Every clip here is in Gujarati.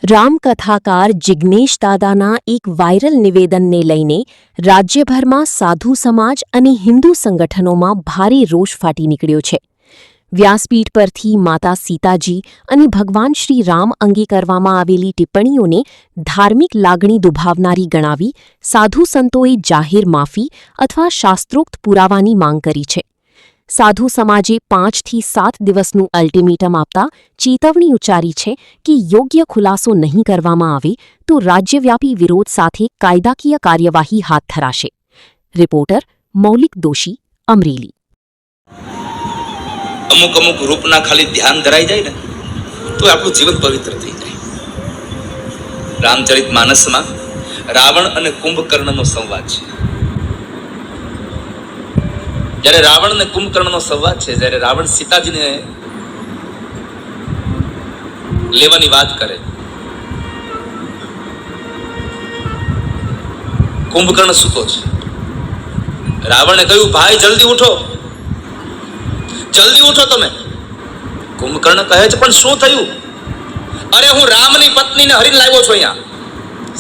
રામકથાકાર જિજ્ઞેશ દાદાના એક વાયરલ નિવેદનને લઈને રાજ્યભરમાં સાધુ સમાજ અને હિન્દુ સંગઠનોમાં ભારે રોષ ફાટી નીકળ્યો છે. વ્યાસપીઠ પરથી માતા સીતાજી અને ભગવાન શ્રી રામ અંગે કરવામાં આવેલી ટિપ્પણીઓને ધાર્મિક લાગણી દુભાવનારી ગણાવી સાધુ સંતોએ જાહેર માફી અથવા શાસ્ત્રોક્ત પુરાવાની માંગ કરી છે. સાધુ સમાજે 5 થી 7 દિવસનું અલ્ટિમેટમ આપતા ચેતવણી ઉચ્ચારી છે કે યોગ્ય ખુલાસો નહીં કરવામાં આવે તો રાજ્યવ્યાપી વિરોધ સાથે કાયદાકીય કાર્યવાહી હાથ ધરાશે. રિપોર્ટર મૌલિક દોશી, અમરેલી. અમુક રૂપના ખાલી ધ્યાન ધરાઈ જાય ને તો આપણું જીવન પવિત્ર થઈ જાય. રામચરિત માનસમાં રાવણ અને કુંભકર્ણનો સંવાદ છે. જ્યારે રાવણ અને કુંભકર્ણનો સંવાદ છે, જ્યારે રાવણ સીતાજીને લેવાની વાત કરે, કુંભકર્ણ સૂતો છે. રાવણે કહ્યું, ભાઈ જલ્દી ઉઠો તમે. કુંભકર્ણ કહે છે, પણ શું થયું? અરે હું રામની પત્નીને હરીને લાવ્યો છું અહીંયા,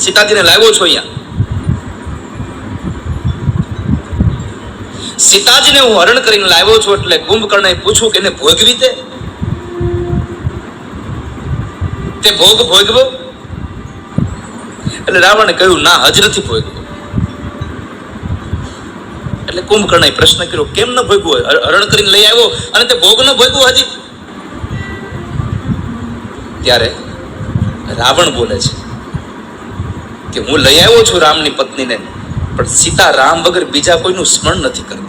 સીતાજીને લાવ્યો છું અહીંયા. સીતાજીને હું હરણ કરીને લાવ્યો છું એટલે કુંભકર્ણએ પૂછ્યું કે એને ભોગવી તે ભોગ ભોગવો? એટલે રાવણે કહ્યું, ના, હજ નથી ભોગવો. એટલે કુંભકર્ણએ પ્રશ્ન કર્યો, કેમ ન ભોગવો? હરણ કરીને લઈ આવ્યો અને તે ભોગ ન ભોગવો હજી? ત્યારે રાવણ બોલે છે કે હું લઈ આવ્યો છું રામની પત્નીને, પણ સીતા રામ વગર બીજા કોઈનું સ્મરણ નથી કરતી.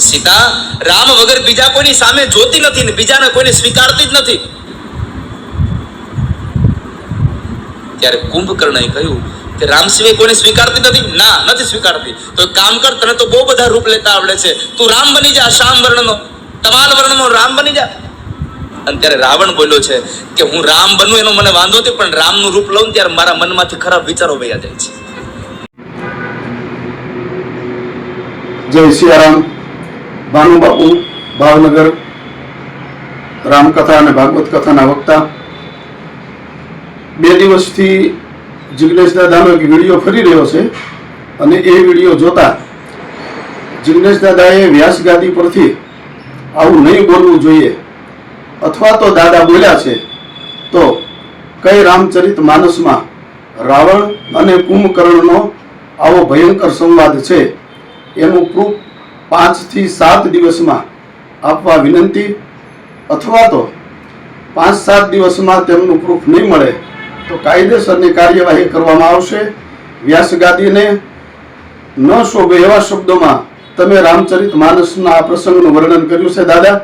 સીતા રામ વગર બીજા કોઈની સામે જોતી નથી ને બીજાને કોઈને સ્વીકારતી જ નથી. ત્યારે કુંભકર્ણએ કહ્યું કે રામ સિવાય કોઈને સ્વીકારતી નથી? ના, નથી સ્વીકારતી. તો એક કામ કર, તને તો બહુ બધા રૂપ લેતા આવડે છે, તું રામ બની જા, શ્યામ વર્ણનો, તમાલ વર્ણનો રામ બની જા. અને ત્યારે રાવણ બોલ્યો છે કે હું રામ બનું એનો મને વાંધો નથી, પણ રામનું રૂપ લઉં ત્યારે મારા મનમાંથી ખરાબ વિચારો વહ્યા જાય છે. જય સિયારામ. ભાનુબાપુ, ભાવનગર, રામકથા અને ભાગવત કથાના વક્તા. 2 દિવસથી જિજ્ઞેશ દાદાનો એક વિડીયો ફરી રહ્યો છે અને એ વિડીયો જોતા જિજ્ઞેશ દાદાએ વ્યાસગાદી પરથી આવું નહીં બોલવું જોઈએ, અથવા તો દાદા બોલ્યા છે તો કઈ રામચરિત માનસમાં રાવણ અને કુંભકર્ણનો આવો ભયંકર સંવાદ છે એનું પ્રૂફ 5 થી 7 દિવસમાં આપવા વિનંતી, અથવા તો 5-7 દિવસમાં તેમનું પ્રૂફ નહીં મળે તો કાયદેસરની કાર્યવાહી કરવામાં આવશે. વ્યાસગાદીને ન શોભે એવા શબ્દોમાં તમે રામચરિત માનસના આ પ્રસંગનું વર્ણન કર્યું છે દાદા,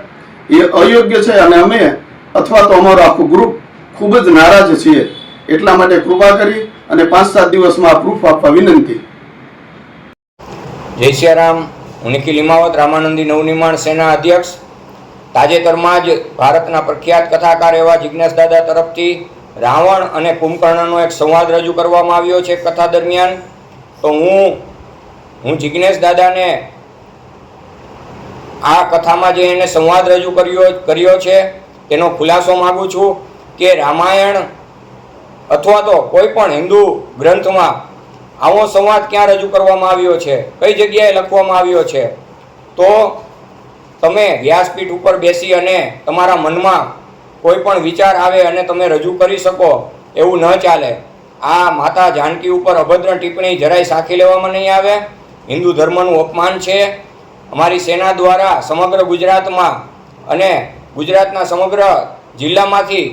એ અયોગ્ય છે અને અમે અથવા તો અમારું આખું ગ્રુપ ખૂબ જ નારાજ છીએ. એટલા માટે કૃપા કરી અને 5-7 દિવસમાં આ પ્રૂફ આપવા વિનંતી. જય સિયારામ. હું નિખિલ હિમાવત, રામાનંદી નવનિર્માણ સેના અધ્યક્ષ. તાજેતરમાં જ ભારતના પ્રખ્યાત કથાકાર એવા જિજ્ઞેશ દાદા તરફથી રાવણ અને કુંભકર્ણનો એક સંવાદ રજૂ કરવામાં આવ્યો છે કથા દરમિયાન. તો હું જિજ્ઞેશ દાદાને આ કથામાં જે એને સંવાદ રજૂ કર્યો છે તેનો ખુલાસો માગું છું કે રામાયણ અથવા તો કોઈ પણ હિન્દુ ગ્રંથમાં આવો સંવાદ ક્યાં રજૂ કરવામાં આવ્યો છે, કઈ જગ્યાએ લખવામાં આવ્યો છે? તો તમે વ્યાસપીઠ ઉપર બેસી અને તમારા મનમાં કોઈ પણ વિચાર આવે અને તમે રજૂ કરી શકો, એવું ન ચાલે. આ માતા જાનકી ઉપર અભદ્ર ટિપ્પણી જરાય સાખી લેવામાં નહીં આવે. હિન્દુ ધર્મનું અપમાન છે. અમારી સેના દ્વારા સમગ્ર ગુજરાતમાં અને ગુજરાતના સમગ્ર જિલ્લામાંથી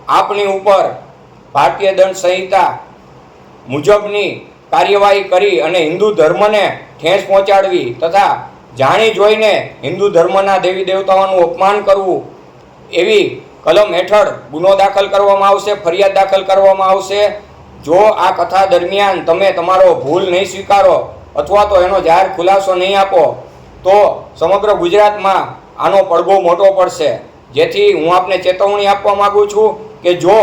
આપની ઉપર ભારતીય દંડ સંહિતા મુજબની કાર્યવાહી કરી અને હિન્દુ ધર્મને ઠેસ પહોંચાડવી તથા જાણી જોઈને હિન્દુ ધર્મના દેવી દેવતાઓનું અપમાન કરવું એવી કલમ હેઠળ ગુનો દાખલ કરવામાં આવશે, ફરિયાદ દાખલ કરવામાં આવશે. જો આ કથા દરમિયાન તમે તમારો ભૂલ નહીં સ્વીકારો અથવા તો એનો જાહેર ખુલાસો નહીં આપો તો સમગ્ર ગુજરાતમાં આનો પડઘો મોટો પડશે. જેથી હું આપને ચેતવણી આપવા માગું છું કે જો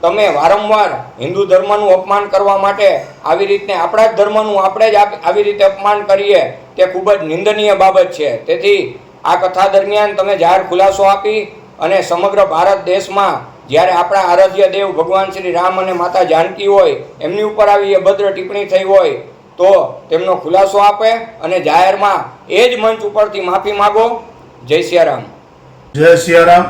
તમે વારંવાર હિન્દુ ધર્મનું અપમાન કરવા માટે આવી રીતે આપણા જ ધર્મનું આપણે જ આવી રીતે અપમાન કરીએ તે ખૂબ જ નિંદનીય બાબત છે. તેથી આ કથા દરમિયાન તમે જાહેર ખુલાસો આપી અને સમગ્ર ભારત દેશમાં જ્યારે આપણા આરાધ્ય દેવ ભગવાન શ્રી રામ અને માતા જાનકી હોય એમની ઉપર આવી અભદ્ર ટિપ્પણી થઈ હોય તો તેમનો ખુલાસો આપે અને જાહેરમાં એ જ મંચ ઉપરથી માફી માગો. જય સિયારામ. જય સિયારામ.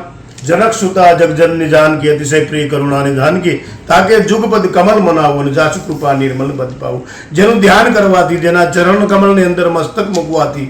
જનક સુતા જગજનની જાનકી અતિશય પ્રિય કરુણાની જાનકી તાકે જુગપદ કમલ મનાવો ને જાસુ કૃપા નિર્મલ પદ પાવું. જેનું ધ્યાન કરવાથી, જેના ચરણ કમલની અંદર મસ્તક મૂકવાથી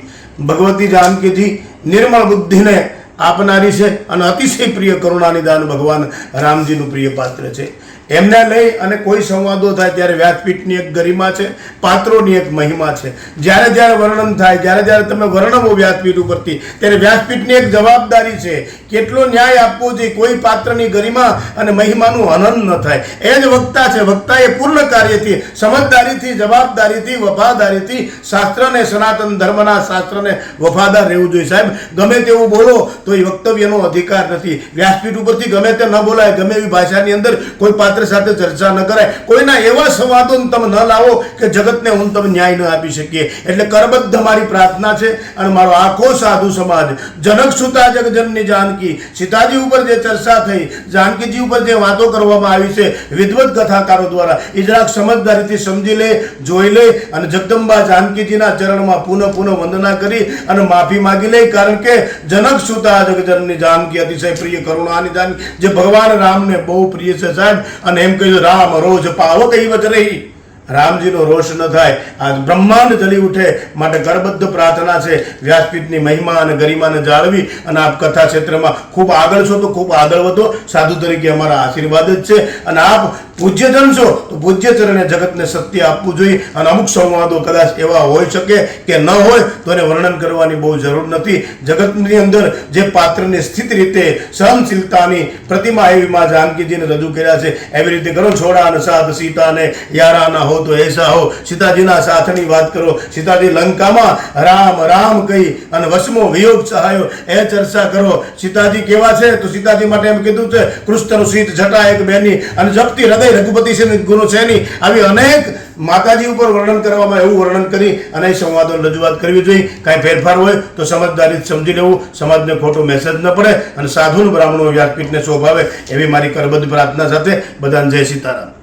ભગવતી જાનકીજી નિર્મળ બુદ્ધિને આપનારી છે અને અતિશય પ્રિય કરુણાની દાન ભગવાન રામજીનું પ્રિય પાત્ર છે. એમને લઈ અને કોઈ સંવાદો થાય ત્યારે વ્યાસપીઠની એક ગરિમા છે, પાત્રોની એક મહિમા છે. જ્યારે જ્યારે વર્ણન થાય, જ્યારે જ્યારે તમે વર્ણવો વ્યાસપીઠ ઉપરથી, ત્યારે વ્યાસપીઠની એક જવાબદારી છે કેટલો ન્યાય આપવો જોઈએ. કોઈ પાત્રની ગરિમા અને મહિમાનું હનન ન થાય. એ જ વક્તા છે. વક્તાએ પૂર્ણ કાર્યથી, સમજદારીથી, જવાબદારીથી, વફાદારીથી શાસ્ત્રને, સનાતન ધર્મના શાસ્ત્રને વફાદાર રહેવું જોઈએ. સાહેબ, ગમે તેવું બોલો તો એ વક્તવ્યનો અધિકાર નથી. વ્યાસપીઠ ઉપરથી ગમે તે ન બોલાય, ગમે એવી ભાષાની અંદર કોઈ પાત્ર સાથે ચર્ચા ન કરાય. કોઈના એવા સંવાદો તમે ન લાવો કે જગતને હું તમે ન્યાય ન આપી શકીએ. એટલે કરબદ્ધ મારી પ્રાર્થના છે અને મારો આખો સાધુ સમાજ જનક સુતા જગજનની જાનકી, સીતાજી ઉપર જે ચર્ચા થઈ, જાનકીજી ઉપર જે વાતો કરવામાં આવી છે વિદવત કથાકારો દ્વારા, એ જરાક સમજદારીથી સમજી લે, જોઈ લે અને જગદંબા જાનકીજીના ચરણમાં પુનઃ વંદના કરી અને માફી માગી લે. કારણ કે જનક સુતા જગજનની જાનકી અતિશય પ્રિય કરુણાની જાનકી, જે ભગવાન રામને બહુ પ્રિય છે સાહેબ. અને એમ કહ્યું રામ રોજ પાવો કહીવત રહી, રામજીનો રોષ ન થાય. આજ બ્રહ્માંડ જલી ઉઠે. માટે કરબદ્ધ પ્રાર્થના છે વ્યાસપીઠની મહિમા અને ગરિમાને જાળવી અને આપ કથા ક્ષેત્રમાં ખૂબ આગળ છો તો ખૂબ આગળ વધો. સાધુ તરીકે અમારા આશીર્વાદ જ છે. અને આપ પૂજ્યજન છો તો પૂજ્ય ચરણે જગતને સત્ય આપવું જોઈએ. અને અમુક સંવાદો કદાચ એવા હોઈ શકે કે ન હોય તો એને વર્ણન કરવાની બહુ જરૂર નથી. જગતની અંદર જે પાત્રને સ્થિત રીતે સહનશીલતાની પ્રતિમા એવી માં જાનકીજીને રજૂ કર્યા છે એવી રીતે કરો. છોડા અને સાથ સીતાને યારાના હો તો એસા હો. સીતાજીના સાથની વાત કરો. સીતાજી લંકામાં રામ રામ કહી અને વસમો વિયોગ સહાયો એ ચર્ચા કરો. સીતાજી કેવા છે તો સીતાજી માટે એમ કીધું છે કૃષ્ણનું શીત જટા એક બેની અને જપતી હૃદય રઘુપતિ છે ગુરુ છે ની. આવી અનેક માતાજી ઉપર વર્ણન કરવામાં એવું વર્ણન કરી અને એ સંવાદોની રજૂઆત કરવી જોઈએ. કાંઈ ફેરફાર હોય તો સમજદારી સમજી લેવું, સમાજને ખોટો મેસેજ ન પડે અને સાધુ બ્રાહ્મણો વ્યાસપીઠને શોભાવે એવી મારી કરબદ્ધ પ્રાર્થના સાથે બધાને જય સીતારામ.